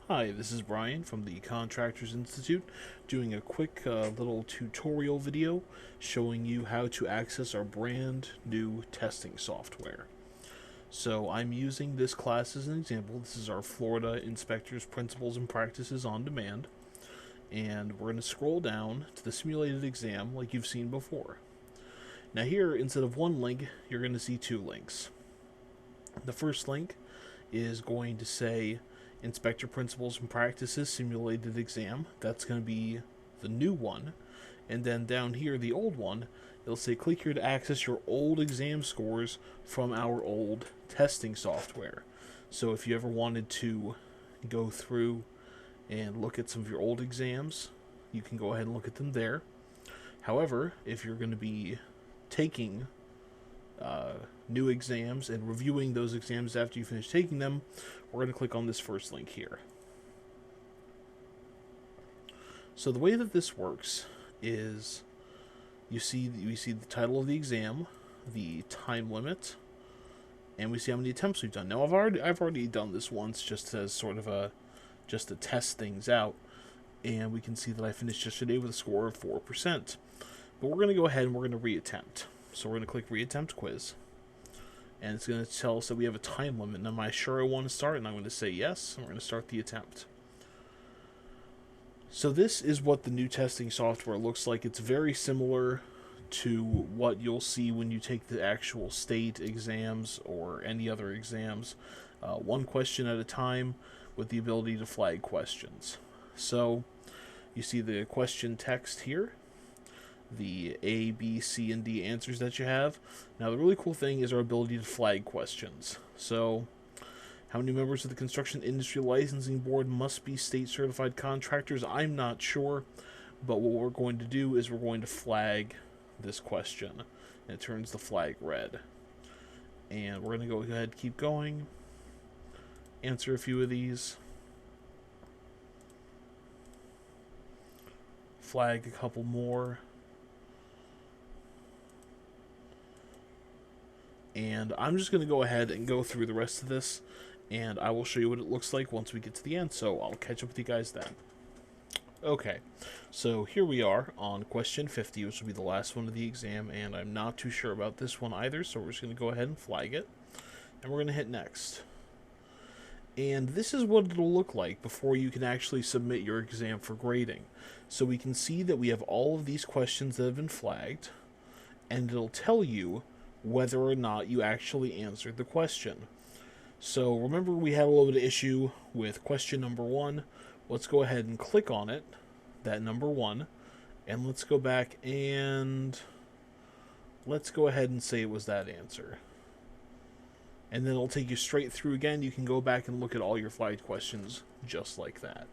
Hi, this is Brian from the Contractors Institute doing a quick little tutorial video showing you how to access our brand new testing software. So I'm using this class as an example. This is our Florida Inspectors Principles and Practices on Demand, and we're going to scroll down to the simulated exam like you've seen before. Now here, instead of one link, you're going to see two links. The first link is going to say Inspector Principles and Practices Simulated Exam. That's going to be the new one. And then down here, the old one, it'll say click here to access your old exam scores from our old testing software. So if you ever wanted to go through and look at some of your old exams, you can go ahead and look at them there. However, if you're going to be taking new exams and reviewing those exams after you finish taking them, we're going to click on this first link here. So the way that this works is we see the title of the exam, the time limit, and we see how many attempts we've done. Now I've already done this once just as sort of just to test things out, and we can see that I finished yesterday with a score of 4%. But we're going to go ahead and we're going to reattempt. So we're going to click reattempt quiz, and it's going to tell us that we have a time limit. And am I sure I want to start? And I'm going to say yes, and we're going to start the attempt. So this is what the new testing software looks like. It's very similar to what you'll see when you take the actual state exams or any other exams. One question at a time with the ability to flag questions. So you see the question text here, the A, B, C, and D answers that you have. Now the really cool thing is our ability to flag questions. So how many members of the Construction Industry Licensing Board must be state certified contractors? I'm not sure, but what we're going to do is we're going to flag this question, and it turns the flag red. And we're going to go ahead, keep going, answer a few of these, flag a couple more, and I'm just going to go ahead and go through the rest of this, and I will show you what it looks like once we get to the end, so I'll catch up with you guys then. Okay, so here we are on question 50, which will be the last one of the exam, and I'm not too sure about this one either, so we're just going to go ahead and flag it, and we're going to hit next. And this is what it'll look like before you can actually submit your exam for grading. So we can see that we have all of these questions that have been flagged, and it'll tell you whether or not you actually answered the question. So remember, we had a little bit of issue with question number 1. Let's go ahead and click on it, that number 1, and let's go back and let's go ahead and say it was that answer. And then it'll take you straight through again. You can go back and look at all your flagged questions just like that.